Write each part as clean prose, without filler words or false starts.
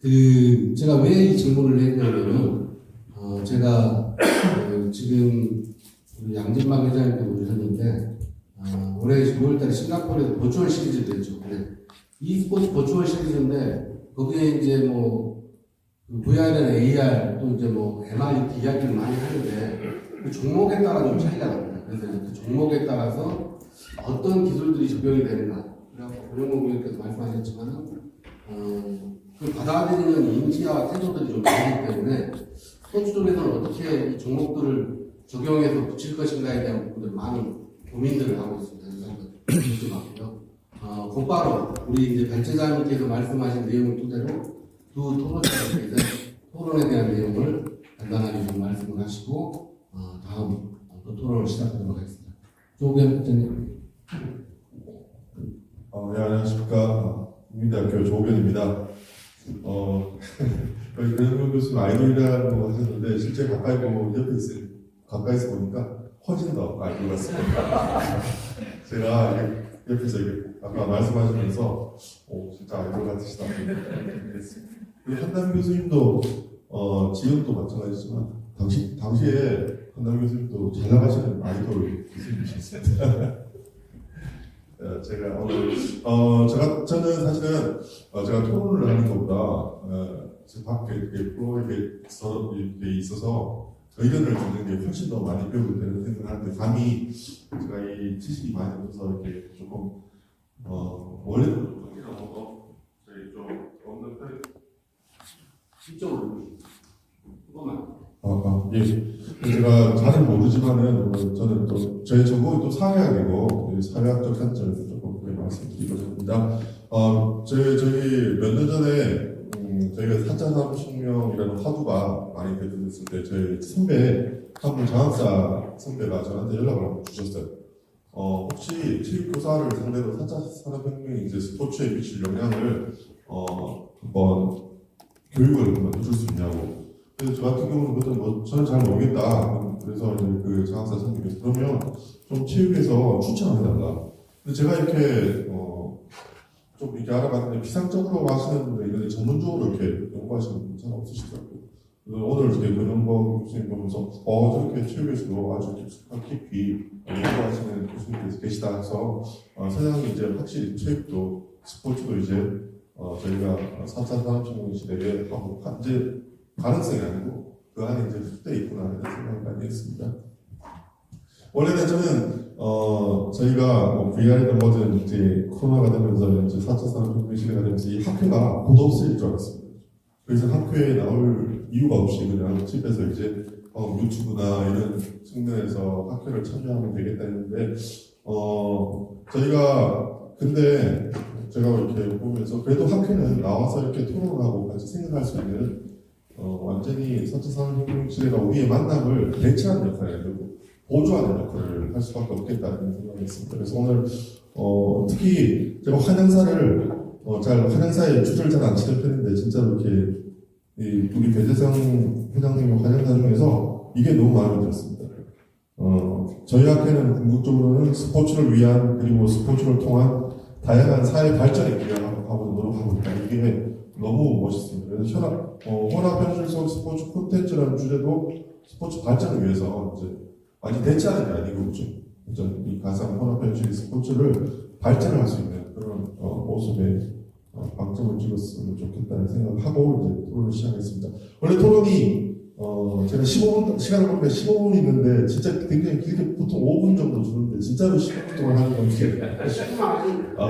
제가 왜 이 질문을 했냐면은, 제가, 지금, 우리 양진막 회장님도 오셨는데, 올해 9월달에 싱가포르에서 버추얼 시리즈도 했죠. e스포츠 버추얼 시리즈인데, 거기에 이제 뭐, VR이나 AR, 또 이제 뭐, MIT 이야기를 많이 하는데, 그 종목에 따라 좀 차이가 납니다. 그래서 그 종목에 따라서 어떤 기술들이 적용이 되는가. 그래서 고영모 교수께서 말씀하셨지만은, 그 받아들이는 인지와 태도들이 좀 다르기 때문에 스포츠 쪽에서는 어떻게 이 종목들을 적용해서 붙일 것인가에 대한 부분들 많은 고민들을 하고 있습니다. 그래서 좀 같고요. 곧바로 우리 이제 발제자님께서 말씀하신 내용을 토대로 두 토론자님께서 토론에 대한 내용을 간단하게 좀 말씀을 하시고 다음 또 토론을 시작하도록 하겠습니다. 조우겸 부장님. 네, 안녕하십니까. 국민대학교 조우겸입니다. 변현무 교수님 아이돌이라고 하셨는데 실제 가까이 보고 가까이서 보니까 훨씬 더 아이돌 같습니다. 제가 옆에서 아까 말씀하시면서 진짜 아이돌 같으시다. 한남 교수님도 지금도 마찬가지지만 당시에 한남 교수님도 잘 나가시는 아이돌 교수님이셨습니다. 제가 오늘 저는 사실은 제가 토론을 하는 것보다 제 밖에 이렇게 프로에 있어서 의견을 듣는 게 훨씬 더 많이 배우게 되는 생각을 하는데 감히 제가 이 지식이 많이 없어서 이렇게 조금 원래는 저희 좀 없는 편 이쪽으로 조금만. 예. 제가 잘은 모르지만은 저는 또 저희 전공이 또 사회학이고 사회학적 관점에서 조금 그렇게 말씀드리고자 합니다. 저희 몇 년 전에 저희가 4차 산업혁명이라는 화두가 많이 대두됐을 때 저희 선배 한분 장학사 선배가 저한테 연락을 한번 주셨어요. 혹시 체육교사를 상대로 4차 산업혁명이 이제 스포츠에 미칠 영향을 한번 교육을 한번 해줄 수 있냐고. 그래서 저 같은 경우는 그것도 저는 잘 모르겠다. 그래서 이제 그 장학사 선생님께서 그러면 좀 체육에서 추천을 해달라. 근데 제가 이렇게 좀 이렇게 알아봤는데 비상적으로 하시는 분들 있는데 전문적으로 이렇게 연구하시는 분들 잘 없으시더라고요. 그래서 오늘 이렇게 권영범 교수님 보면서 저렇게 체육에서도 아주 깊이 연구하시는 교수님께서 계시다 해서 세상에 이제 확실히 체육도 스포츠도 이제 저희가 4차 산업혁명 시대에 하고 이제 가능성이 아니고 그 안에 이제 흡돼 있구나 이런 생각을 많이 했습니다. 원래는 저는 저희가 VR이든 뭐든 이제 코로나가 되면서 이제 4차 산업혁명 시대가 되면서 이 학교가 곧 없을 줄 알았습니다. 그래서 학교에 나올 이유가 없이 그냥 집에서 이제 유튜브나 이런 측면에서 학교를 참여하면 되겠다 했는데 저희가 근데 제가 이렇게 보면서 그래도 학교는 나와서 이렇게 토론하고 같이 생각할 수 있는 완전히 4차 산업혁명 시대가 우리의 만남을 대체하는 역할을 하고 보조하는 역할을 할 수밖에 없겠다는 생각을 했습니다. 그래서 오늘 특히 제가 환영사를 환영사에 줄을 잘 안 치는 편인데 진짜로 이렇게 우리 배재상 회장님의 환영사 중에서 이게 너무 마음에 들었습니다. 저희 학회는 궁극적으로는 스포츠를 위한 그리고 스포츠를 통한 다양한 사회 발전에 기여하고 노력하고 있다. 이게 너무 멋있습니다. 그래서 혼합현실 속 스포츠 콘텐츠라는 주제도 스포츠 발전을 위해서 이제 아직 대체하는 게 아니고 이 가상 혼합현실 스포츠를 발전할 수 있는 그런 모습에 방점을 찍었으면 좋겠다는 생각을 하고 이제 토론을 시작했습니다. 원래 토론이 제가 15분 시간을 보니까 15분 있는데 진짜 굉장히 길게 보통 5분 정도 주는데 진짜로 15분 동안 하는 건 이게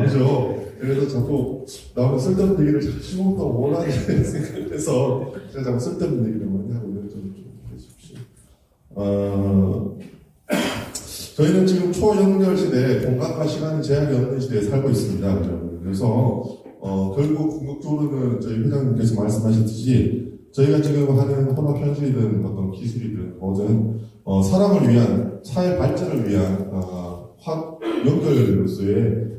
그죠? 그래서 자꾸 나오는 쓸데없는 얘기를 15분 동안 원하는 생각을 해서 제가 자꾸 쓸데없는 얘기를 많이 하고 이런 점을 좀 해주십시오. 저희는 지금 초연결 시대에 공간과 시간이 제약이 없는 시대에 살고 있습니다. 그래서 결국 궁극적으로는 저희 회장님께서 말씀하셨듯이 저희가 지금 하는 혼합현실이든 어떤 기술이든 뭐든 사람을 위한 사회 발전을 위한 연결로서의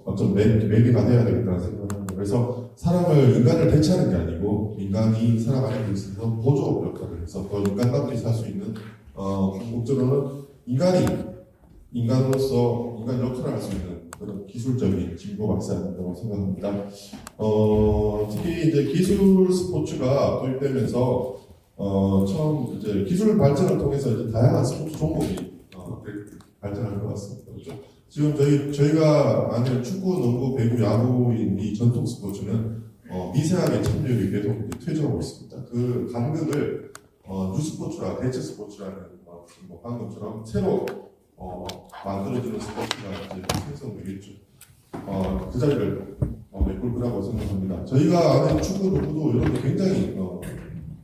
어떤 매개가 돼야 되겠다는 생각을 합니다. 그래서 인간을 대체하는 게 아니고 인간이 살아가는 데 있어서 보조 역할을 해서 더 인간답게 살 수 있는 궁극적으로는 인간이 인간으로서 인간 역할을 할 수 있는 그런 기술적인 진보가 있어야 된다고 생각합니다. 특히 이제 기술 스포츠가 도입되면서 처음 이제 기술 발전을 통해서 이제 다양한 스포츠 종목이 발전할 것 같습니다. 그렇죠? 지금 저희가 아는 축구, 농구, 배구, 야구인 이 전통 스포츠는 미세하게 참여율이 계속 이제 퇴조하고 있습니다. 그 간극을 뉴스포츠라 대체 스포츠라는 뭐 방금처럼 새로 만들어지는 스포츠가 이제 생성되겠죠. 그 자리를 메꿀 거라고 생각합니다. 저희가 아는 축구, 농구도 이런 게 굉장히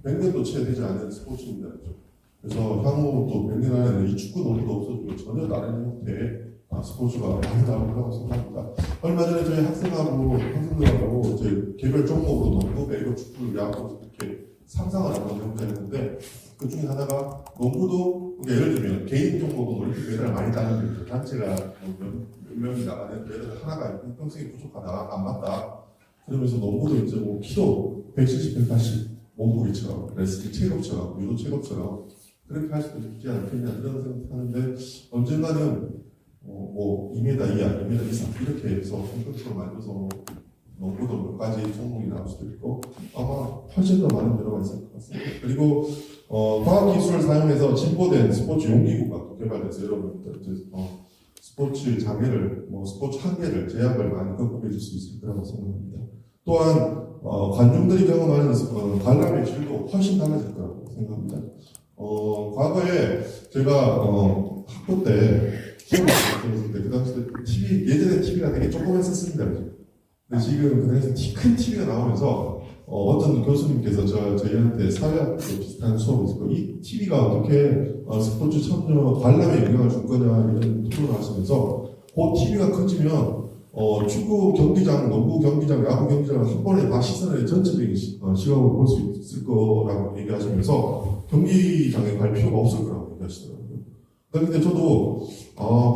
100년도 채 되지 않은 스포츠입니다. 그렇죠? 그래서 향후 또 100년 안에는 이 축구, 농구도 없어지고 전혀 다른 형태의 스포츠가 많이 나올 거라고 생각합니다. 얼마 전에 저희 학생들하고 저희 개별 종목으로 농구, 배구, 축구, 야구 이렇게 상상을 한번 해보자는데 그 중에 하나가 농구도 예를 들면 개인 종목은 올림픽 메달을 많이 따는 단체가 몇 명이 나가는 메달 하나가 형성이 부족하다, 안 맞다. 그러면서 농구도 이제 뭐 키도 170, 180 몸무게처럼 레슬링 체급처럼 유도 체급처럼 그렇게 할 수도 있지 않겠냐 이런 생각하는데 언젠가는 뭐 2m 이하, 2m 이상 이렇게 해서 컴퓨터로 만들어서 농구도 몇 가지 종목이 나올 수도 있고 아마 훨씬 더 많은 변화가 있을 것 같습니다. 그리고 과학기술을 사용해서 진보된 스포츠 용기구가 또 개발돼서 여러분들 스포츠 장애를, 스포츠 한계를, 제약을 많이 극복해 줄 수 있을 거라고 생각합니다. 또한 관중들이 경험하는 관람의 질도 훨씬 달라질 거라고 생각합니다. 과거에 제가 학부 때 시험을 봤을 때 그 당시 TV, 예전에 TV가 되게 조그맸었습니다. 근데 지금 그 당시에 큰 TV가 나오면서 어떤 교수님께서 저희한테 사회학도 비슷한 수업을 했고 이 TV가 어떻게 스포츠 참여 관람에 영향을 줄 거냐 이런 토론을 하시면서 그 TV가 커지면 축구 경기장, 농구 경기장, 야구 경기장을 한 번에 다 시선의 전체적인 시각으로 볼 수 있을 거라고 얘기하시면서 경기장에 갈 필요가 없을 거라고 얘기하시더라고요. 근데 저도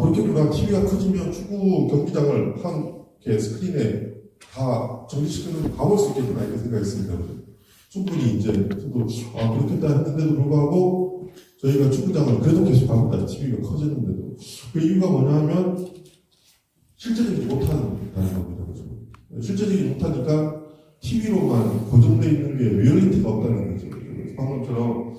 그렇게구나. TV가 커지면 축구 경기장을 한 개 스크린에 다 정지시키는 가볼 수 있겠구나 이렇게 생각했습니다. 충분히 이제 저도 그렇겠다 했는데도 불구하고 저희가 축구장을 그래도 계속 가고 있다. TV가 커지는데도 그 이유가 뭐냐면 실제적이지 못한다는 겁니다. 그죠? 실제적이지 못하니까 TV로만 고정되어 있는 게 리얼리티가 없다는 거죠. 방금처럼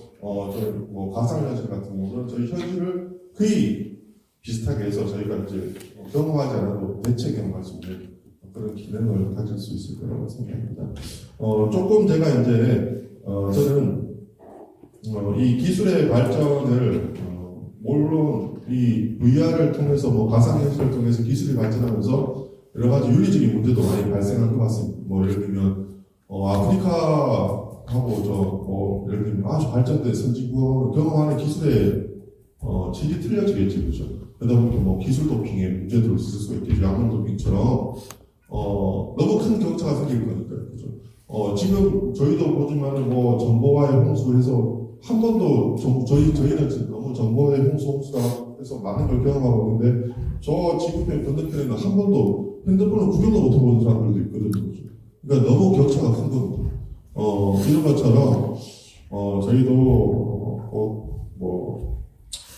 가상현실 같은 경우는 저희 현실을 거의 비슷하게 해서 저희가 이제 경험하지 않아도 대체 경험할 수 있는 그런 기능을 가질 수 있을 거라고 생각합니다. 조금 제가 이제 저는 이 기술의 발전을 물론 이 VR을 통해서 가상현실을 통해서 기술이 발전하면서 여러 가지 윤리적인 문제도 많이 발생할 것 같습니다. 예를 들면 아프리카하고 예를 들면 아주 발전된 선진국을 경험하는 기술의 질이 틀려지겠지, 그죠? 그러다 보니까 기술 도핑의 문제도 있을 수 있겠죠. 약물 도핑처럼 너무 큰 격차가 생길 거니까요, 그죠? 지금 저희도 보지만은 정보화의 홍수에서 한 번도 저희는 너무 정보화의 홍수다 해서 많은 걸 경험하고 있는데 저 지구편 건너편에는 한 번도 핸드폰을 구경도 못 해보는 사람들도 있거든요, 그죠? 그러니까 너무 격차가 큰 겁니다. 이런 것처럼 저희도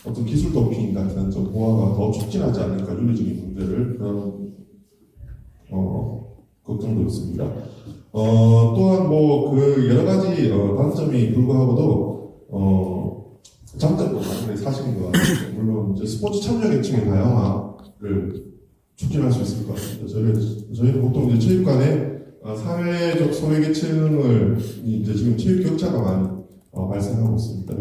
어떤 기술 도핑 같은 정보화가 더 촉진하지 않을까 윤리적인 문제를 그런 걱정도 있습니다. 또한 그 여러 가지 단점이 불구하고도 장점도 많은데 사실인 것 같아요. 물론 이제 스포츠 참여 계층의 다양화를 촉진할 수 있을 것 같습니다. 저희는 보통 이제 체육관에 사회적 소외계층을 이제 지금 체육 격차가 많이 발생하고 있습니다.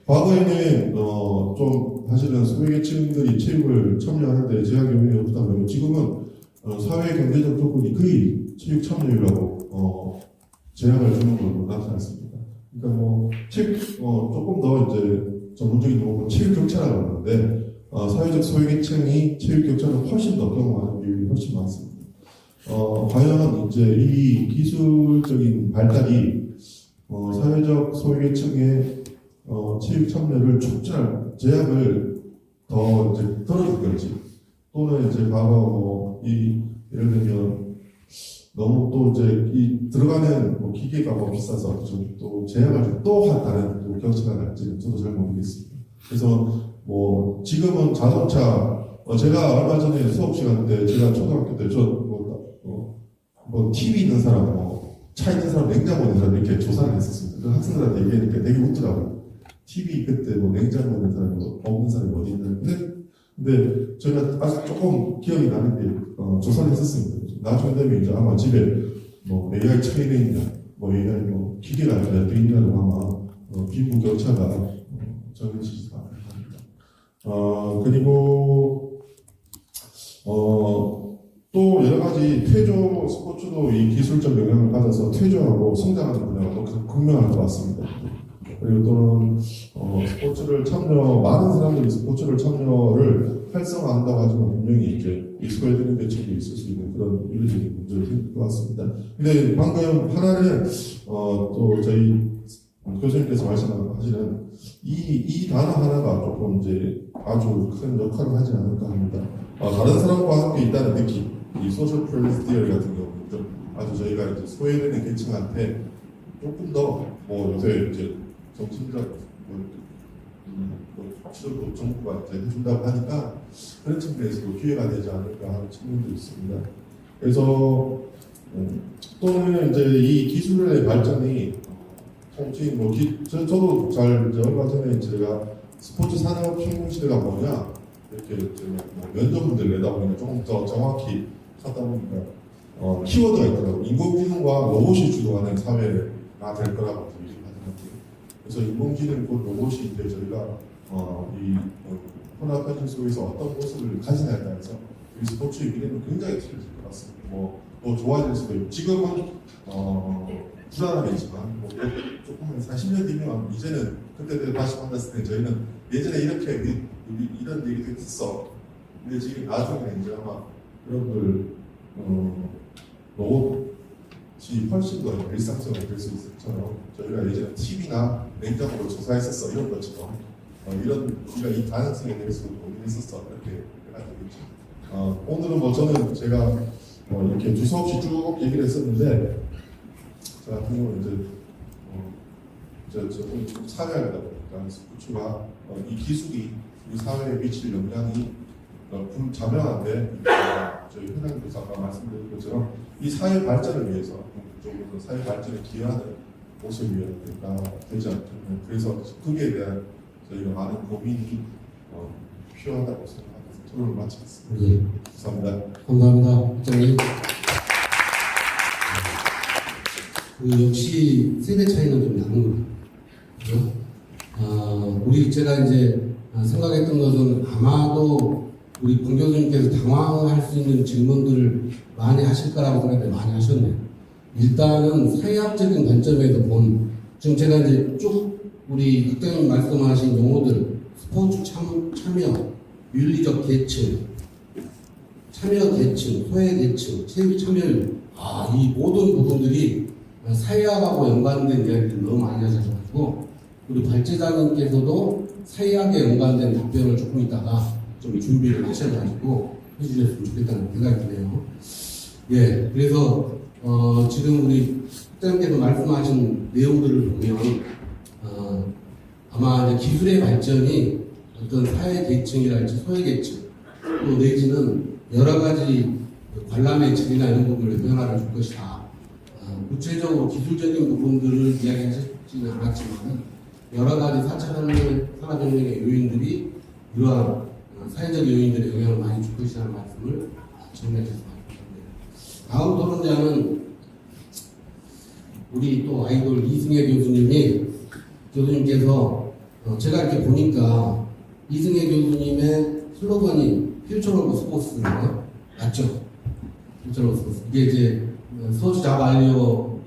과거에는 좀 사실은 소외계층들이 체육을 참여하는데 제약이 왜 없다 그러면 지금은 사회 경제적 조건이 거의 체육 참여율하고 제약을 주는 걸로 나타났습니다. 그러니까 조금 더 이제 전문적인 용어로 체육 격차라고 하는데 사회적 소외계층이 체육 격차를 훨씬 더 경험하는 비율이 훨씬 많습니다. 과연 이제 이 기술적인 발달이 사회적 소외계층의 체육 참여를 촉진할 제약을 더 이제 덜어줄 건지 또는 이제 과거 예를 들면 너무 또 이제 들어가는 기계가 비싸서 또 제약을 또 다른 격차가 날지는 저도 잘 모르겠습니다. 그래서 지금은 자동차 제가 얼마 전에 수업 시간 때 제가 초등학교 때 뭐 TV 있는 사람, 차 있는 사람, 냉장고 있는 사람 이렇게 조사를 했었습니다. 그 학생들한테 얘기하니까 되게 웃더라고요. TV 그때 뭐 냉장고 있는 사람이 없는 사람이 어디 있는데 근데 저희가 아직 조금 기억이 나는데 조사를 했었습니다. 나중에 되면 이제 아마 집에 뭐 AI 트레이닝이나 뭐 AI 뭐 기계가 몇 대 있냐고 아마 빈부격차가 정해지지 않을까. 그리고 또 여러 가지 퇴조 스포츠도 이 기술적 영향을 받아서 퇴조하고 성장하는 분야가 또 극명할 것 같습니다. 그리고 또는 스포츠를 많은 사람들이 스포츠를 참여를 활성화한다고 하지만 분명히 이제 익숙해지는 대책이 있을 수 있는 그런 윤리적인 문제가 생길 것 같습니다. 근데 방금 하나는 또 저희 교수님께서 말씀하시는 이 단어 하나가 조금 이제 아주 큰 역할을 하지 않을까 합니다. 다른 사람과 함께 있다는 느낌, 이 소셜 프레젠스 디어리 같은 경우는 좀 아주 저희가 이제 소외되는 계층한테 조금 더 뭐 요새 이제 정신적 치료도 정부가 이제 해준다고 하니까 그런 측면에서도 기회가 되지 않을까 하는 측면도 있습니다. 그래서 또는 이제 이 기술의 발전이 통칭 저도 얼마 전에 제가 스포츠 산업 혁명 시대가 뭐냐 이렇게 면접분들 내다 보니까 조금 더 정확히 하다 보니까 키워드가 있더라고요. 인공지능과 로봇이 주도하는 사회가 될 거라고 얘기하더라고요. 그래서 인공지능 곧 로봇이 이제 저희가 이 혼합현실 속에서 어떤 모습을 가지냐에 따라서 이 스포츠의 미래는 굉장히 틀려질 것 같습니다. 또 좋아질 수도 있고 지금은 불안하겠지만 조금 한 40년 뒤면 이제는 그때 다시 만났을 때 저희는 예전에 이렇게 이런 얘기도 했었어. 근데 지금 나중에 이제 아마 여러분들 로봇이 훨씬 더 일상적으로 될 수 있을 것처럼 저희가 예전에 TV나 냉장고를 조사했었어 이런 것처럼 우리가 이 가능성에 대해서 고민했었어 이렇게 해가지고 오늘은 저는 제가 이렇게 두서 없이 쭉 얘기를 했었는데 저 같은 경우는 이제 사회학이다 보니까 스포츠가 이 기술이 우리 사회에 미칠 영향이 불자명한데 저희 회장님 아까 말씀드린 것처럼 이 사회 발전을 위해서 적극적으로 사회 발전에 기여하는 모습이 되지 않겠나. 그래서 거기에 대한 저희가 많은 고민이 필요하다고 생각해서 토론을 마치겠습니다. 예. 감사합니다. 감사합니다. 부장님. 역시 세대 차이는 좀 나는 것 같아요. 제가 이제 생각했던 것은 아마도 우리 본 교수님께서 당황할 수 있는 질문들을 많이 하실 거라고 생각했는데 많이 하셨네요. 일단은 사회학적인 관점에서 지금 제가 이제 쭉 우리 국장님 말씀하신 용어들, 스포츠 참여, 윤리적 계층, 참여 계층, 소외 계층, 체육 참여율, 이 모든 부분들이 사회학하고 연관된 이야기를 너무 많이 하셔가지고 우리 발제자님께서도 사회학에 연관된 답변을 조금 있다가 좀 준비를 하셔가지고 해주셨으면 좋겠다는 생각이 드네요. 예, 그래서 지금 우리 국장님께서 말씀하신 내용들을 보면 아마 이제 기술의 발전이 어떤 사회 계층이랄지 소외 계층 또 내지는 여러 가지 관람의 질이나 이런 부분을 변화를 줄 것이다. 구체적으로 기술적인 부분들을 이야기하시지는 않았지만 여러 가지 4차 산업혁명의 요인들이 이러한 사회적 요인들의 영향을 많이 줄 것이라는 말씀을 정리하셔서 말씀드립니다. 다음 토론자는 우리 또 아이돌 이승혜 교수님께서 제가 이렇게 보니까 이승혜 교수님의 슬로건이 퓨처 오브 스포츠인가요? 맞죠? 퓨처 오브 스포츠. 이게 이제 서주 자발리오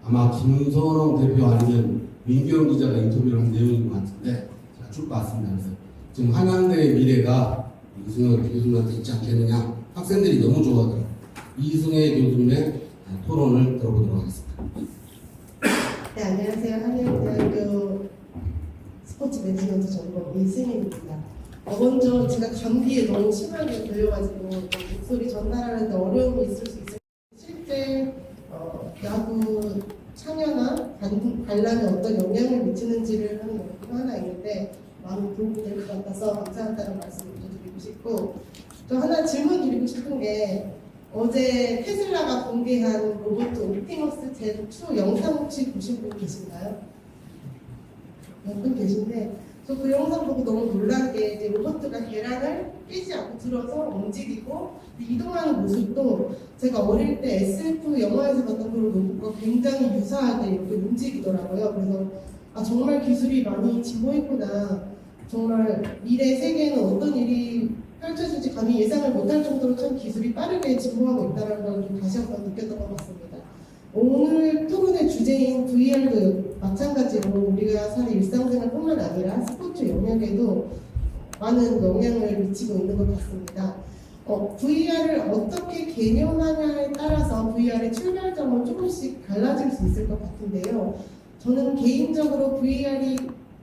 아마 김선홍 대표 아니면 민규영 기자가 인터뷰를 한 내용인 것 같은데 제가 쭉 봤습니다. 그래서 지금 한양대의 미래가 이승혜 교수님한테 있지 않겠느냐 학생들이 너무 좋아하더라고요. 이승혜 교수님의 토론을 들어보도록 하겠습니다. 네, 안녕하세요. 한양대학교 스포츠 매니지먼트 전공 이승희입니다. 먼저 제가 감기에 너무 심하게 걸려가지고 목소리 전달하는데 어려움이 있을 수 있어요. 실제 야구 참여나 관람에 어떤 영향을 미치는지를 하는 연구가 하나 있는데 많은 도움이 될 것 같아서 감사하다는 말씀을 드리고 싶고 저 하나 질문 드리고 싶은 게 어제 테슬라가 공개한 로봇 옵티머스 제2 영상 혹시 보신 분 계신가요? 몇 분 계신데 저 그 영상 보고 너무 놀란 게 이제 로봇가 계란을 깨지 않고 들어서 움직이고 이동하는 모습도 제가 어릴 때 SF 영화에서 봤던 그런 로봇과 굉장히 유사하게 이렇게 움직이더라고요. 그래서 아 정말 기술이 많이 진보했구나. 정말 미래 세계에는 어떤 일이 펼쳐질지 감히 예상을 못할 정도로 참 기술이 빠르게 진보하고 있다는 걸 좀 다시 한번 느꼈던 것 같습니다. 오늘 토론의 주제인 VR도 마찬가지로 우리가 사는 일상생활뿐만 아니라 스포츠 영역에도 많은 영향을 미치고 있는 것 같습니다. VR을 어떻게 개념하냐에 따라서 VR의 출발점은 조금씩 달라질 수 있을 것 같은데요. 저는 개인적으로 VR이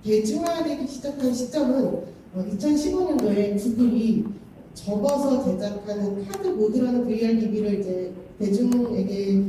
대중화되기 시작한 시점은 2015년도에 구글이 접어서 제작하는 카드 모드라는 VR 기기를 이제 대중에게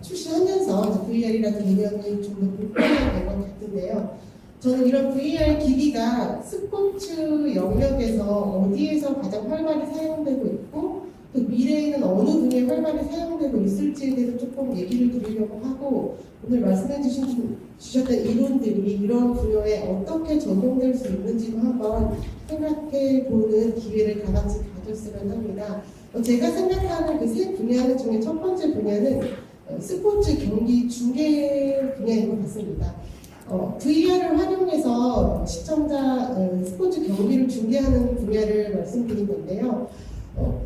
출시하면서 VR이라는 개념이 좀 더 보편화된 것 같은데요. 저는 이런 VR 기기가 스포츠 영역에서 어디에서 가장 활발히 사용되고 있고 또 미래에는 어느 분야에 활발히 사용되고 있을지에 대해서 조금 얘기를 드리려고 하고 오늘 말씀해 주셨던 이론들이 이런 분야에 어떻게 적용될 수 있는지도 한번 생각해 보는 기회를 다 같이 가졌으면 합니다. 제가 생각하는 그 세 분야 중에 첫 번째 분야는 스포츠 경기 중계 분야인 것 같습니다. VR을 활용해서 시청자 스포츠 경기를 중계하는 분야를 말씀드린 건데요.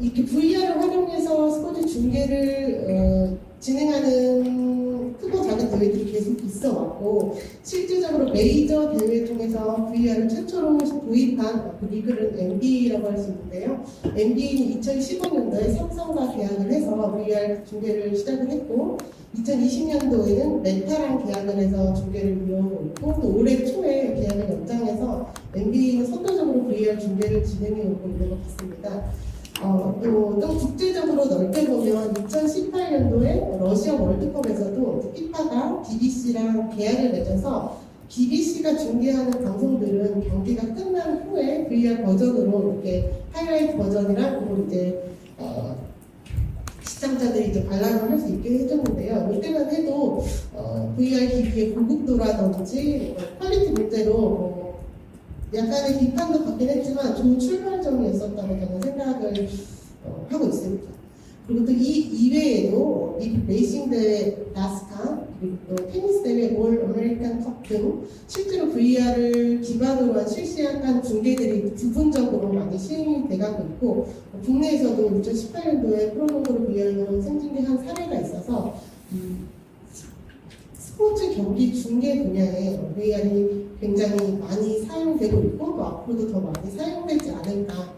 이렇게 VR을 활용해서 스포츠 중계를 진행하는 크고 작은 대회들이 계속 있어 왔고 실질적으로 메이저 대회 중에서 VR을 최초로 도입한 그 리그는 NBA라고 할 수 있는데요. NBA는 2015년도에 삼성과 계약을 해서 VR 중계를 시작을 했고 2020년도에는 메타랑 계약을 해서 중계를 이어오고 있고 또 올해 초에 계약을 연장해서 NBA는 선도적으로 VR 중계를 진행해 오고 있는 것 같습니다. 또 국제적으로 넓게 보면 2018년도에 러시아 월드컵에서도 피파가 BBC랑 계약을 맺어서 BBC가 중계하는 방송들은 경기가 끝난 후에 VR 버전으로 이렇게 하이라이트 버전이랑 그리고 이제 시청자들이 이제 관람을 할 수 있게 해줬는데요. 이때만 해도 VR 기기의 고급도라든지 퀄리티 문제로 약간의 비판도 받긴 했지만 좋은 출발점이었었다고 저는 생각을 하고 있습니다. 그리고 또 이 이외에도 미국 레이싱 대회 나스카 그리고 또 테니스 대회 올 아메리칸 컵 등 실제로 VR을 기반으로 한 실시한 중계들이 부분적으로 많이 시행이 돼가고 있고 국내에서도 2018년도에 프로농구를 VR로 생중계한 사례가 있어서 스포츠 경기 중계 분야에 VR이 굉장히 많이 사용되고 있고 또 앞으로도 더 많이 사용되지 않을까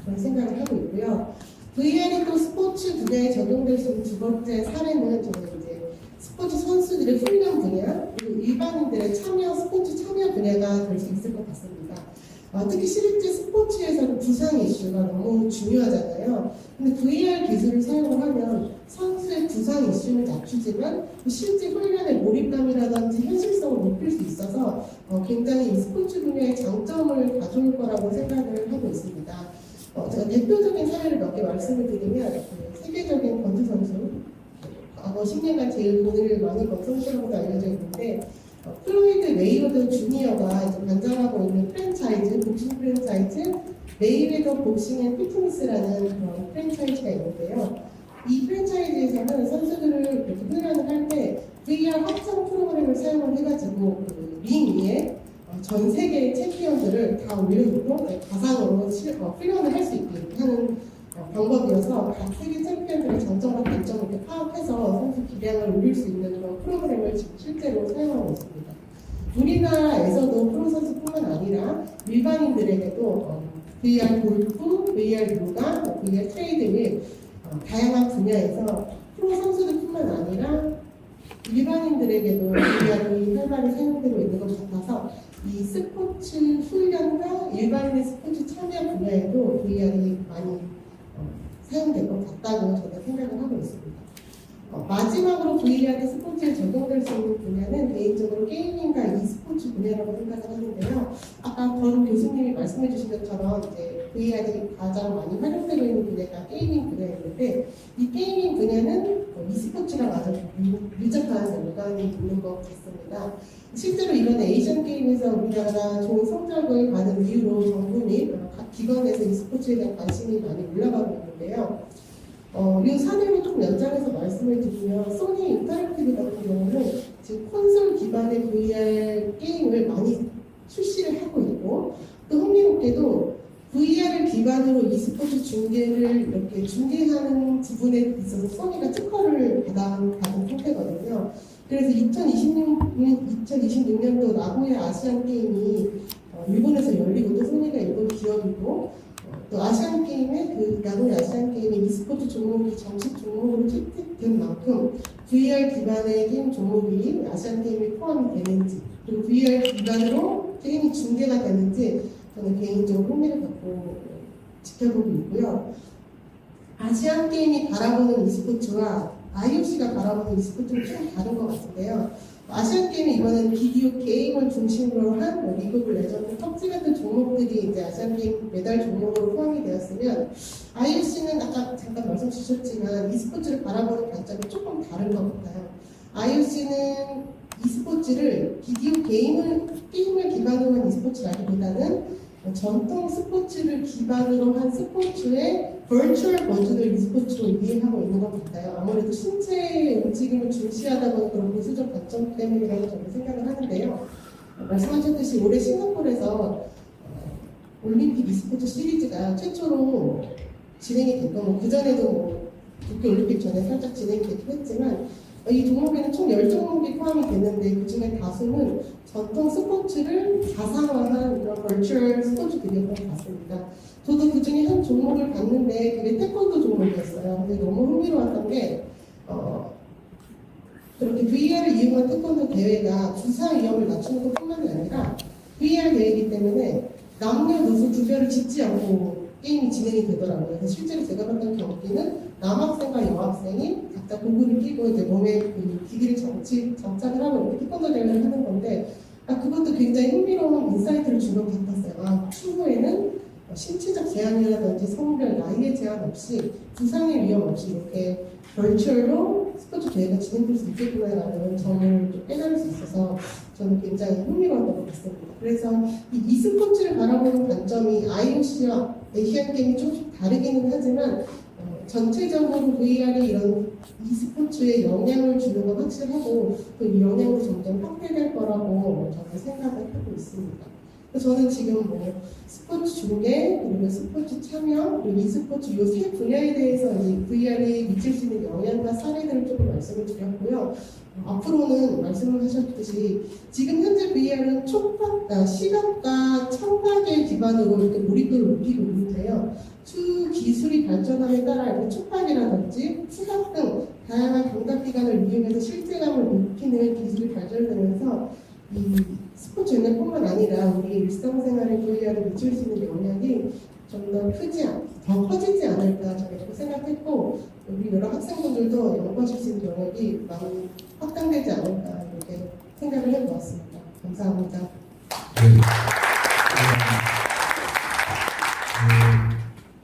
그런 생각을 하고 있고요. VR이 또 스포츠 분야에 적용될 수 있는 두 번째 사례는 저는 이제 스포츠 선수들의 훈련 분야 그리고 일반인들의 스포츠 참여 분야가 될 수 있을 것 같습니다. 특히 실제 스포츠에서는 부상 이슈가 너무 중요하잖아요. 근데 VR 기술을 사용을 하면 선수의 부상 이슈는 낮추지만 실제 훈련의 몰입감이라든지 현실성을 높일 수 있어서 굉장히 스포츠 분야의 장점을 가져올 거라고 생각을 하고 있습니다. 제가 대표적인 사례를 몇 개 말씀을 드리면 세계적인 권투 선수 과거 10년간 제일 돈을 많이 번 선수라고도 알려져 있는데 플로이드 메이웨더 주니어가 이제 관장하고 있는 프랜차이즈, 복싱 프랜차이즈 메이웨더 복싱 앤 피트니스라는 그런 프랜차이즈가 있는데요. 이 프랜차이즈에서는 선수들을 이렇게 훈련을 할 때 VR 확장 프로그램을 사용을 해가지고 그 링 위에 전 세계의 챔피언들을 다 올려놓고 가상으로 훈련을 할 수 있게 하는 방법이어서 각 세계 챔피언들의 장점과 단점을 이렇게 파악해서 선수 기량을 올릴 수 있는 그런 프로그램을 지금 실제로 사용하고 있습니다. 우리나라에서도 프로 선수뿐만 아니라 일반인들에게도 VR 골프, VR 요가, VR 트레이드를 다양한 분야에서 프로 선수들뿐만 아니라 일반인들에게도 VR이 활발히 사용되고 있는 것 같아서 이 스포츠 훈련과 일반인의 스포츠 참여 분야에도 VR이 많이 사용될 것 같다고 저는 생각을 하고 있습니다. 마지막으로 VR이 스포츠에 적용될 수 있는 분야는 개인적으로 게이밍과 e스포츠 분야라고 생각을 하는데요. 아까 권 교수님이 말씀해 주신 것처럼 이제 VR이 가장 많이 활용되고 있는 분야가 게이밍 분야였는데 이 게이밍 분야는 e스포츠랑 아주 밀접한 연관이 있는 것 같습니다. 실제로 이번 에이션 게임에서 우리나라가 좋은 성적을 받은 이유로 정부 및 각 기관에서 e스포츠에 대한 관심이 많이 올라가고 있는데요. 이 사례를 조금 연장해서 말씀을 드리면 소니 인터랙티브 같은 경우는 지금 콘솔 기반의 VR 게임을 많이 출시를 하고 있고 또 흥미롭게도 VR을 기반으로 e스포츠 중계를 이렇게 중계하는 부분에 있어서 소니가 특허를 받은 상태거든요. 그래서 2026년도 나고야 아시안 게임이 일본에서 열리고 또 소니가 일본 기업이고 또 아시안 게임에 그 나고야 아시안 게임의 e스포츠 종목이 정식 종목으로 채택된 만큼 VR 기반의 게임 종목이 아시안 게임에 포함이 되는지 그리고 VR 기반으로 게임이 중계가 되는지 저는 개인적으로 흥미를 갖고 지켜보고 있고요. 아시안 게임이 바라보는 e스포츠와 IOC가 바라보는 e스포츠는 좀 다른 것 같은데요. 아시안 게임이 이번에는 비디오 게임을 중심으로 한 리그 오브 레전드, 펍지 같은 종목들이 이제 아시안 게임 메달 종목으로 포함이 되었으면 IOC는 아까 잠깐 말씀 주셨지만 e스포츠를 바라보는 관점이 조금 다른 것 같아요. IOC는 e스포츠를 비디오 게임을 기반으로 한 e스포츠라기보다는 전통 스포츠를 기반으로 한 스포츠의 버추얼 버전을 e스포츠로 이해하고 있는 것 같아요. 아무래도 신체의 움직임을 중시하다 보니 그런 보수적 관점 때문이라고 저는 생각을 하는데요. 말씀하셨듯이 올해 싱가포르에서 올림픽 e스포츠 시리즈가 최초로 진행이 됐고 그전에도 도쿄올림픽 전에 살짝 진행이 됐긴 했지만 이 종목에는 총 10종목이 포함이 되는데 그 중에 다수는 전통 스포츠를 가상화한 이런 버추얼 스포츠들이었던 것 같습니다. 저도 그 중에 한 종목을 봤는데 그게 태권도 종목이었어요. 근데 너무 흥미로웠던 게 그렇게 VR을 이용한 태권도 대회가 주사 위험을 낮추는 것뿐만이 아니라 VR 대회이기 때문에 남녀노소 구별을 짓지 않고 게임이 진행이 되더라고요. 그래서 실제로 제가 봤던 경기는 남학생과 여학생이 각자 도구를 끼고 이제 몸에 그 기기를 장착을 하고 이렇게 태권도 대회를 하는 건데 그것도 굉장히 흥미로운 인사이트를 준 것 같았어요. 추후에는 신체적 제한이라든지 성별, 나이의 제한 없이 부상의 위험 없이 이렇게 벌추얼로 스포츠 대회가 진행될 수 있겠구나라는 점을 좀 깨달을 수 있어서 저는 굉장히 흥미로웠던 것 같습니다. 그래서 이 e스포츠를 바라보는 관점이 IOC와 아시안 게임이 조금씩 다르기는 하지만 전체적으로 VR이 이런 e스포츠에 영향을 주는 건 확실하고 또 이 영향으로 점점 확대될 거라고 저는 생각을 하고 있습니다. 저는 지금 스포츠 중계, 그리고 스포츠 참여, 그리고 e스포츠 이 세 분야에 대해서 이 VR이 미칠 수 있는 영향과 사례들을 조금 말씀을 드렸고요. 앞으로는 말씀을 하셨듯이 지금 현재 VR은 시각과 청각의 기반으로 이렇게 몰입도를 높이고 있는데요. 추후 기술이 발전함에 따라 이렇게 촉각이라든지 후각 등 다양한 감각 기관을 이용해서 실제감을 높이는 기술이 발전되면서 이 스포츠 영향뿐만 아니라 우리 일상생활에 VR을 미칠 수 있는 영향이 좀 더 커지지 않을까 저는 그렇게 생각했고 우리 여러 학생분들도 연구하실 수 있는 영역이 많이 확장되지 않을까 이렇게 생각을 해보았습니다. 감사합니다. 네.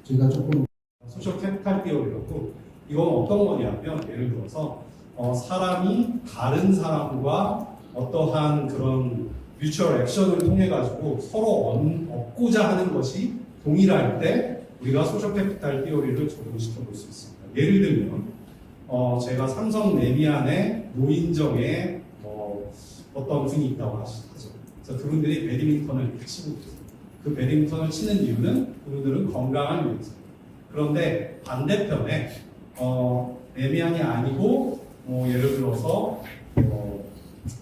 제가 조금 소셜 캐피탈 기업이었고 이건 어떤 거냐면 예를 들어서 사람이 다른 사람과 어떠한 그런 뮤추얼 액션을 통해 가지고 서로 얻고자 하는 것이 동일할 때 우리가 소셜 캐피탈 티오리를 적용시켜 볼 수 있습니다. 예를 들면 제가 삼성 레미안의 노인정에 어떤 분이 있다고 하죠. 그래서 그분들이 배드민턴을 이렇게 치고 있어요. 그 배드민턴을 치는 이유는 그분들은 건강을 위해서. 그런데 반대편에 레미안이 아니고 예를 들어서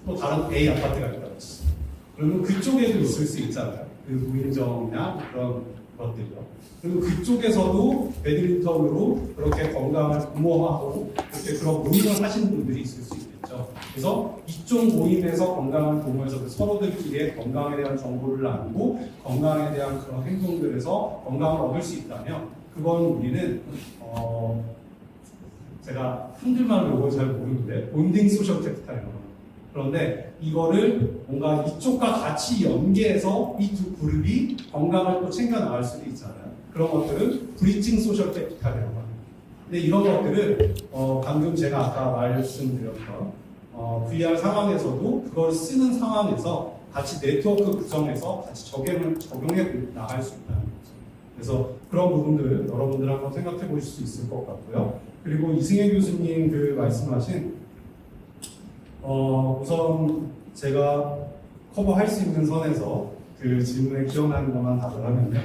또 다른 A 아파트가 있다고 했어요. 그러면 그쪽에도 있을 수 있잖아요. 그 노인정이나 그런 것들이요. 그리고 그쪽에서도 배드민턴으로 그렇게 건강을 도모하고 이렇게 그런 모임을 하시는 분들이 있을 수 있겠죠. 그래서 이쪽 모임에서 건강을 도모해서 서로들끼리의 건강에 대한 정보를 나누고 건강에 대한 그런 행동들에서 건강을 얻을 수 있다면 그건 우리는 제가 한글만 요거 잘 모르는데 본딩 소셜 캐피탈이라고 합니다. 그런데 이거를 뭔가 이쪽과 같이 연계해서 이 두 그룹이 건강을 또 챙겨 나갈 수도 있잖아요. 그런 것들을 브리징 소셜 캐피탈이라고 합니다. 근데 이런 것들을 방금 제가 아까 말씀드렸던 VR 상황에서도 그걸 쓰는 상황에서 같이 네트워크 구성해서 같이 적용해 나갈 수 있다는 거죠. 그래서 그런 부분들 여러분들 한번 생각해 보실 수 있을 것 같고요. 그리고 이승혜 교수님 그 말씀하신 우선 제가 커버할 수 있는 선에서 그 질문에 기억나는 것만 답을 하면요.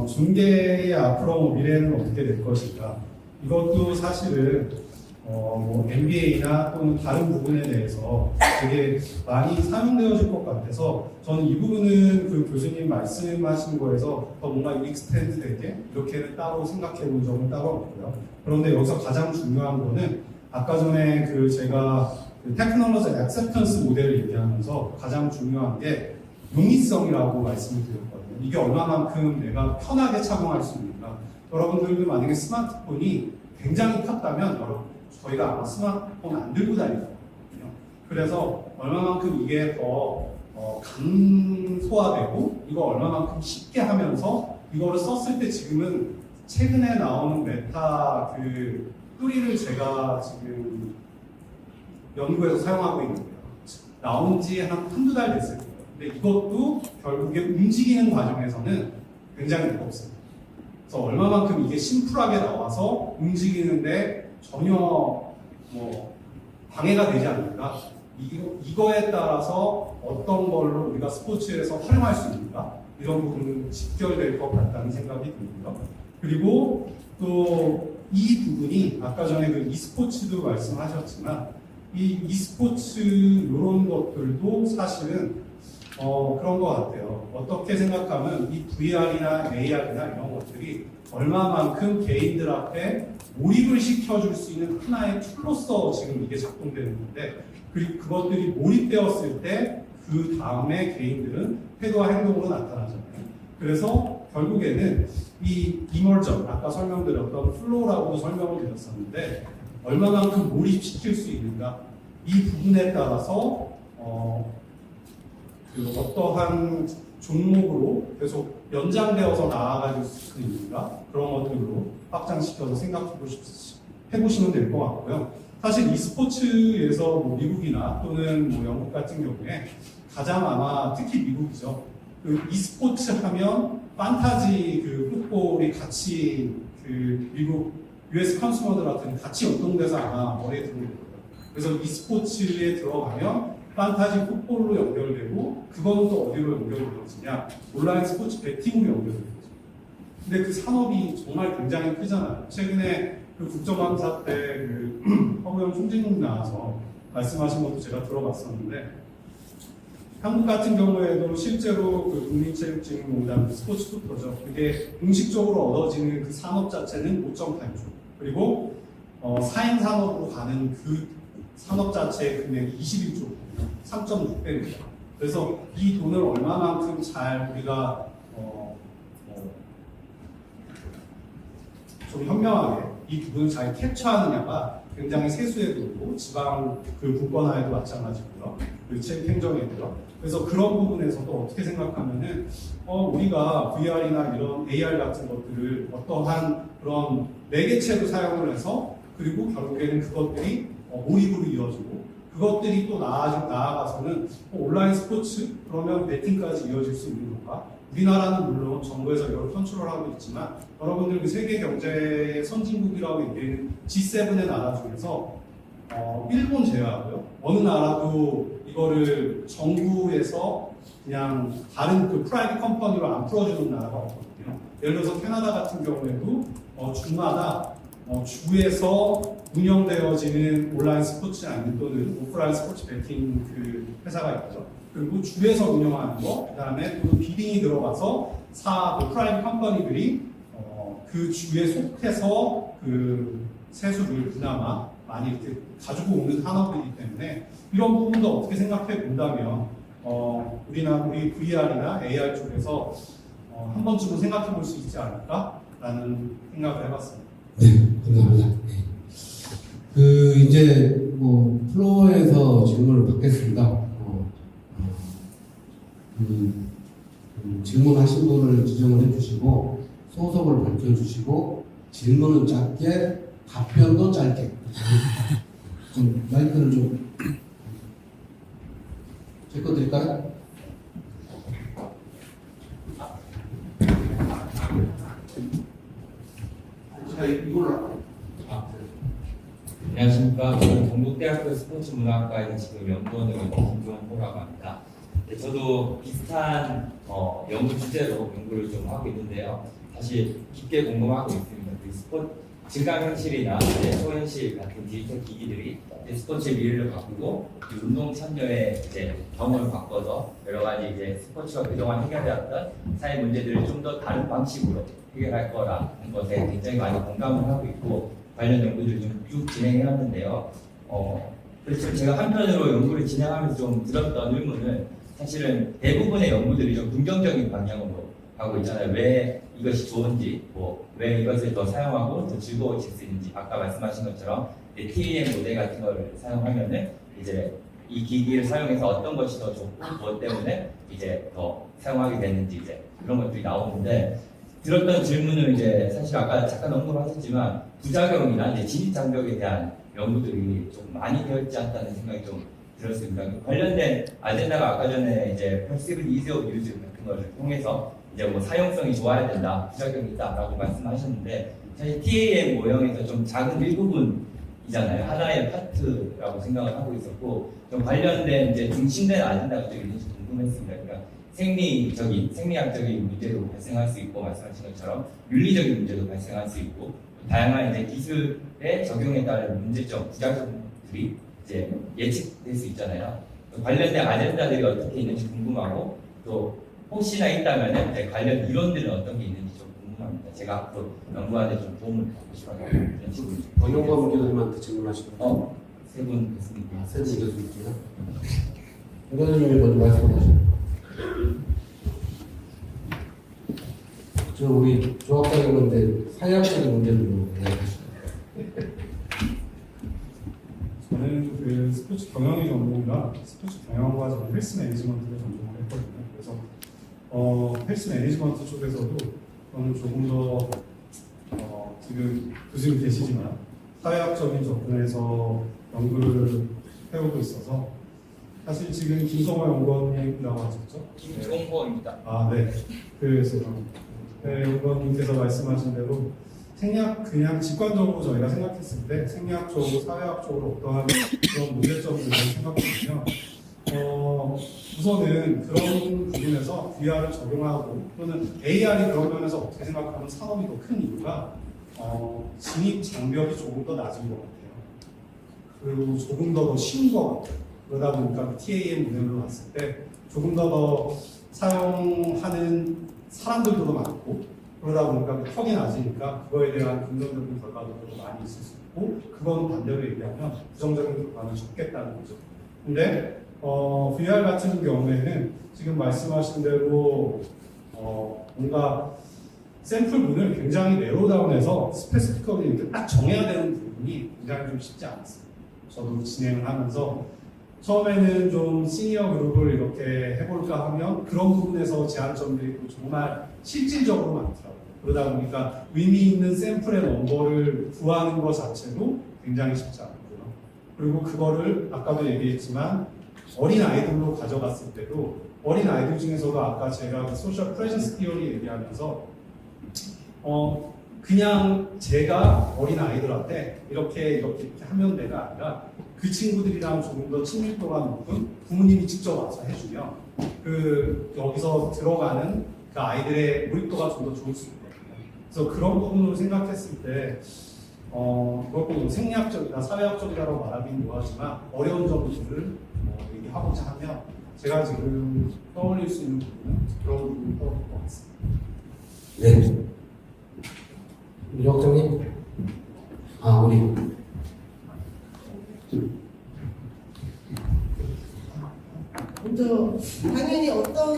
중개의 앞으로 미래는 어떻게 될 것인가. 이것도 사실은 뭐 MBA나 또는 다른 부분에 대해서 되게 많이 사용되어질 것 같아서 저는 이 부분은 그 교수님 말씀하신 거에서 더 뭔가 익스텐드 되게 이렇게는 따로 생각해 본 적은 따로 없고요. 그런데 여기서 가장 중요한 거는 아까 전에 그 제가 그 테크놀로지 액셉턴스 모델을 얘기하면서 가장 중요한 게 용이성이라고 말씀을 드렸거든요. 이게 얼마만큼 내가 편하게 착용할 수 있는가. 여러분들도 만약에 스마트폰이 굉장히 컸다면 저희가 아마 스마트폰 안 들고 다니거든요. 그래서 얼마만큼 이게 더 간소화되고 이거 얼마만큼 쉽게 하면서 이거를 썼을 때 지금은 최근에 나오는 메타 그 뚜리를 제가 지금 연구에서 사용하고 있는데요. 나온 지 한두 달 됐을 거예요. 근데 이것도 결국에 움직이는 과정에서는 굉장히 무겁습니다. 그래서 얼마만큼 이게 심플하게 나와서 움직이는데 전혀 뭐 방해가 되지 않는가. 이거에 따라서 어떤 걸로 우리가 스포츠에서 활용할 수 있는가. 이런 부분은 직결될 것 같다는 생각이 들고요. 그리고 또 이 부분이 아까 전에 그 e스포츠도 말씀하셨지만 이 e스포츠 이런 것들도 사실은 그런 것 같아요. 어떻게 생각하면 이 VR이나 AR이나 이런 것들이 얼마만큼 개인들 앞에 몰입을 시켜줄 수 있는 하나의 툴로서 지금 이게 작동되는 건데 그리고 그것들이 몰입되었을 때 그 다음에 개인들은 태도와 행동으로 나타나잖아요. 그래서 결국에는 이 이멀전, 아까 설명드렸던 플로우라고도 설명을 드렸었는데 얼마만큼 몰입시킬 수 있는가 이 부분에 따라서 그 어떠한 종목으로 계속 연장되어서 나아갈 수 있는가 그런 것들로 확장시켜서 해보시면 될 것 같고요. 사실 e스포츠에서 뭐 미국이나 또는 뭐 영국 같은 경우에 가장 아마 특히 미국이죠. 그 e스포츠 하면 판타지 그 풋볼이 같이 그 미국 US 컨슈머들한테는 같이 연동돼서 아마 머리에 들어올 거예요. 그래서 e스포츠에 들어가면 판타지 풋볼로 연결되고 그거는 또 어디로 연결되어지냐 온라인 스포츠 베팅으로 연결되죠. 근데 그 산업이 정말 굉장히 크잖아요. 최근에 그 국정감사 때 그 허구영 총재님 나와서 말씀하신 것도 제가 들어봤었는데 한국 같은 경우에도 실제로 그 국민체육진흥공단 스포츠 투표죠. 그게 공식적으로 얻어지는 그 산업 자체는 5.8조. 그리고 사행 산업으로 가는 그 산업 자체의 금액이 21조, 3.6배입니다. 그래서 이 돈을 얼마만큼 잘 우리가 좀 현명하게 이 부분을 잘 캡처하느냐가 굉장히 세수에도 있고 지방 그 분권화에도 마찬가지고요. 그 체육행정에도요. 그래서 그런 부분에서도 어떻게 생각하면은 우리가 VR이나 이런 AR 같은 것들을 어떠한 그런 매개체로 사용을 해서 그리고 결국에는 그것들이 몰입으로 이어지고 그것들이 또 나아가서는 온라인 스포츠 그러면 배팅까지 이어질 수 있는 건가? 우리나라는 물론 정부에서 이걸 컨트롤하고 있지만 여러분들 그 세계 경제의 선진국이라고 얘기하는 G7의 나라 중에서 일본 제외하고요. 어느 나라도 이거를 정부에서 그냥 다른 그 프라이빗 컴퍼니로 안 풀어주는 나라가 없거든요. 예를 들어서 캐나다 같은 경우에도 주마다 주에서 운영되어지는 온라인 스포츠 아니면 또는 오프라인 스포츠 베팅 그 회사가 있죠. 그리고 주에서 운영하는 거, 그 다음에 또 비딩이 들어가서 그 프라이빗 컴퍼니들이 그 주에 속해서 그 세수를 그나마 많이 이렇게 가지고 오는 산업이기 때문에 이런 부분도 어떻게 생각해 본다면 우리 VR이나 AR 쪽에서 한 번쯤은 생각해 볼 수 있지 않을까라는 생각을 해봤습니다. 네, 감사합니다. 네. 그 이제 뭐 플로어에서 질문을 받겠습니다. 질문하신 분을 지정을 해주시고 소속을 밝혀주시고 질문은 짧게 답변도 짧게 좀 마이크를 좀 제거 드릴까요? 제가 이걸로 안녕하십니까. 저는 경북대학교 스포츠문화학과에서 지금 연구원으로 있는 김종호라고 합니다. 네, 저도 비슷한 연구 주제로 연구를 좀 하고 있는데요. 사실 깊게 공부하고 있습니다. 그 스포츠 증강현실이나 초현실 같은 디지털 기기들이 스포츠의 미래를 바꾸고 운동 참여의 경험을 바꿔서 여러 가지 스포츠가 그동안 해결되었던 사회 문제들을 좀 더 다른 방식으로 해결할 거라는 것에 굉장히 많이 공감을 하고 있고 관련 연구들을 좀 쭉 진행해 왔는데요. 그래서 제가 한편으로 연구를 진행하면서 좀 들었던 의문은 사실은 대부분의 연구들이 좀 긍정적인 방향으로 가고 있잖아요. 왜 이것이 좋은지, 왜 이것을 더 사용하고 더 즐거워질 수 있는지, 아까 말씀하신 것처럼 TAM 모델 같은 걸 사용하면은 이 기기를 사용해서 어떤 것이 더 좋고 무엇 때문에 더 사용하게 되는지 그런 것들이 나오는데 들었던 질문은 사실 아까 잠깐 언급하셨지만 부작용이나 진입 장벽에 대한 연구들이 좀 많이 되어 있지 않다는 생각이 좀 들었습니다. 관련된 아젠다가 아까 전에 perceived ease of use 같은 것을 통해서 사용성이 좋아야 된다, 부작용이 있다라고 말씀하셨는데 사실 TAM 모형에서 좀 작은 일부분이잖아요. 하나의 파트라고 생각을 하고 있었고 좀 관련된 중심된 아젠다가 좀 있는지 궁금했습니다. 그러니까 생리학적인 문제도 발생할 수 있고 말씀하신 것처럼 윤리적인 문제도 발생할 수 있고 다양한 기술의 적용에 따른 문제점, 부작용들이 예측될 수 있잖아요. 관련된 아젠다들이 어떻게 있는지 궁금하고 또 혹시나 있다면 관련 이론들은 어떤 게 있는지 좀 궁금합니다. 제가 앞으로 연구하는 데 좀 도움을 받고 싶어요. 권영범 교수님한테 질문하시고 세 분 교수님께 세진 교수님께요. 교수님이 먼저 말씀하시죠. 저 우리 조합장인 건데 사회학적인 문제도 이야기하시죠. 저는 그 스포츠 경영의 전공이라 스포츠 경영과 저는 헬스 매니지먼트를 전공을 했거든요. 그래서 헬스 매니지먼트 쪽에서도 저는 조금 더 지금 교수님 계시지만 사회학적인 접근에서 연구를 해오고 있어서 사실 지금 김성호 연구원님이라고 하셨죠? 김종호입니다. 아, 네. 그래서 연구원님께서 말씀하신 대로 생리학 그냥 직관적으로 저희가 생각했을 때 생리학적으로 사회학적으로 어떠한 그런 문제점들을 생각해보면 우선은 그런 부분에서 VR을 적용하고 또는 AR이 그런 면에서 어떻게 생각하면 산업이 더 큰 이유가 진입 장벽이 조금 더 낮은 것 같아요. 그리고 조금 더 쉬운 것 같아요. 그러다 보니까 TAM 모델로 봤을 때 조금 더 사용하는 사람들도 더 많고 그러다 보니까 턱이 낮으니까 그거에 대한 긍정적인 결과들도 많이 있을 수 있고 그건 반대로 얘기하면 부정적인 결과는 적겠다는 거죠. 근데 VR 같은 경우에는 지금 말씀하신 대로 뭔가 샘플분을 굉장히 네로다운해서 스페시피컬리 이렇게 딱 정해야 되는 부분이 굉장히 좀 쉽지 않았어요. 저도 진행을 하면서 처음에는 좀 시니어 그룹을 이렇게 해볼까 하면 그런 부분에서 제한점들이 또 정말 실질적으로 많더라고요. 그러다 보니까 의미 있는 샘플의 넘버를 구하는 것 자체도 굉장히 쉽지 않고요. 그리고 그거를 아까도 얘기했지만 어린 아이들로 가져갔을 때도 어린 아이들 중에서도 아까 제가 그 소셜 프레젠스 티어리 얘기하면서 그냥 제가 어린 아이들한테 이렇게 하면 내가 아니라 그 친구들이랑 조금 더 친밀도가 높은 부모님이 직접 와서 해주면 여기서 들어가는 그 아이들의 몰입도가 좀 더 좋을 수 있거든요. 그래서 그런 부분으로 생각했을 때 그것도 생리학적이나 사회학적이라고 말하기는 뭐하지만 어려운 점들을 얘기하고자 하면 제가 지금 떠올릴 수 있는 부분은 그런 부분이 떠오를 것 같습니다. 네. 우리 학장님? 우리 먼저 당연히 어떤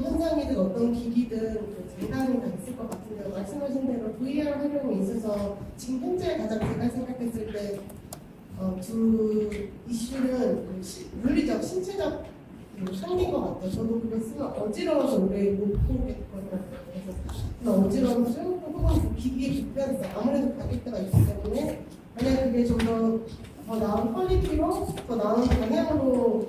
현상이든 어떤 기기든 그 장단이 다 있을 것 같은데 말씀하신 대로 VR 활용에 있어서 지금 현재 가장 제가 생각했을 때 두 이슈는 물리적, 신체적 한계인 것 같아요. 저도 그거 쓰면 어지러워서 오래 못 보겠거든요. 그래서 어지럼증 혹은 기기의 불편성 아무래도 가질 때가 있기 때문에 만약 그게 좀 더 나은 퀄리티로 더 나은 방향으로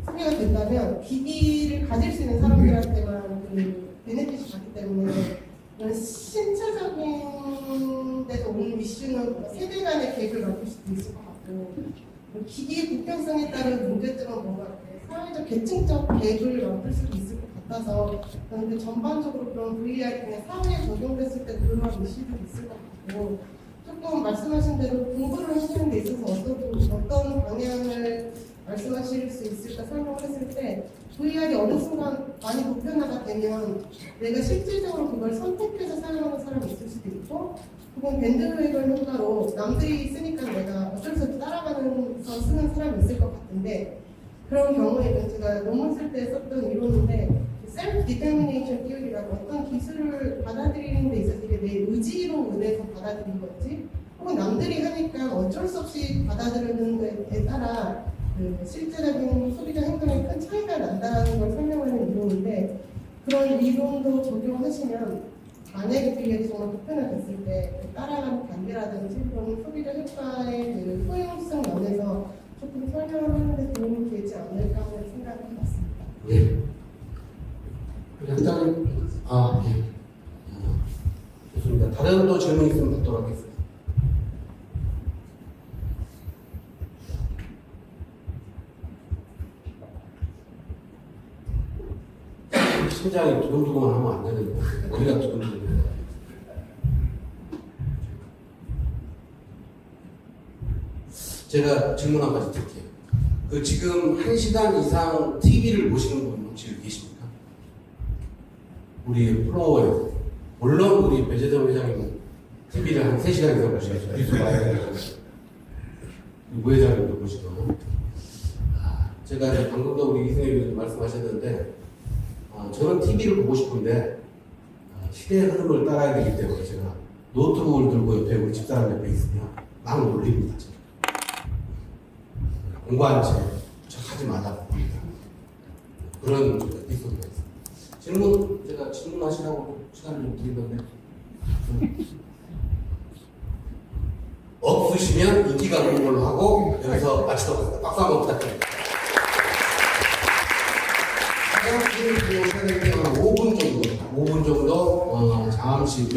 소개가 된다면 기기를 가질 수 있는 사람들한테만 그 베네핏이 가기 때문에 이런 신체적인 데서 오는 이슈는 세대 간의 갭을 만들 수도 있을 것 같고 기기의 불편성에 따른 문제점은 뭔가 사회적 계층적 갭을 만들 수도 있을 것 같아서 저는 그 전반적으로 그런 VR 등에 사회에 적용됐을 때 그런 이슈도 있을 것 같고 조금 말씀하신 대로 공부를 하시는 데 있어서 어떤 방향을 말씀하실 수 있을까 설명을 했을 때 VR이 어느 순간 많이 보편화가 되면 내가 실질적으로 그걸 선택해서 사용하는 사람이 있을 수도 있고 혹은 밴드웨건 효과로 남들이 쓰니까 내가 어쩔 수 없이 따라가면서 쓰는 사람이 있을 것 같은데 그런 경우에는 제가 논문 쓸 때 썼던 이론인데 셀프 디터미네이션 티어리라고 어떤 기술을 받아들이는 데 있어서 이게 내 의지로 인해서 받아들인 건지 혹은 남들이 하니까 어쩔 수 없이 받아들이는 데에 따라 그 실제적인 소비자 행동에 큰 차이가 난다는 걸 설명하는 이론인데 그런 이론도 적용하시면 만약에 그게 정말 보편화됐을 때 따라가는 관계라든지 그런 소비자 효과의 그 효용성 면에서 조금 설명을 하는데 도움이 되지 않을까 하는 생각을 해봤습니다. 네. 일단 예. 좋습니다. 다른 또 질문 있으면 받도록 하겠습니다. 심장이 두근두근 하면 안 되는데 머리가 두근두근. 제가 질문 한 가지 드릴게요. 그 지금 1시간 이상 TV를 보시는 분 혹시 계십니까? 우리 플로어에서. 물론 우리 배재정 회장님은 TV를 한 3시간 이상 보시겠죠. 뉴스 봐야 되고. 부 회장님도 보시고. 제가 이제 방금도 우리 이승엽 의원님 말씀하셨는데 저는 TV를 보고 싶은데 시대의 흐름을 따라야 되기 때문에 제가 노트북을 들고 옆에 우리 집사람 옆에 있으면 막 놀립니다. 공부한 채 하지 말라고 합니다. 그런 에피소드가 있습니다. 질문, 제가 질문하시라고 시간을 좀 드린 건데 없으시면 인기가 없는 걸로 하고 여기서 마치도록 하겠습니다. 박수 한번 부탁드립니다. 시간이 한 5분 정도 잠시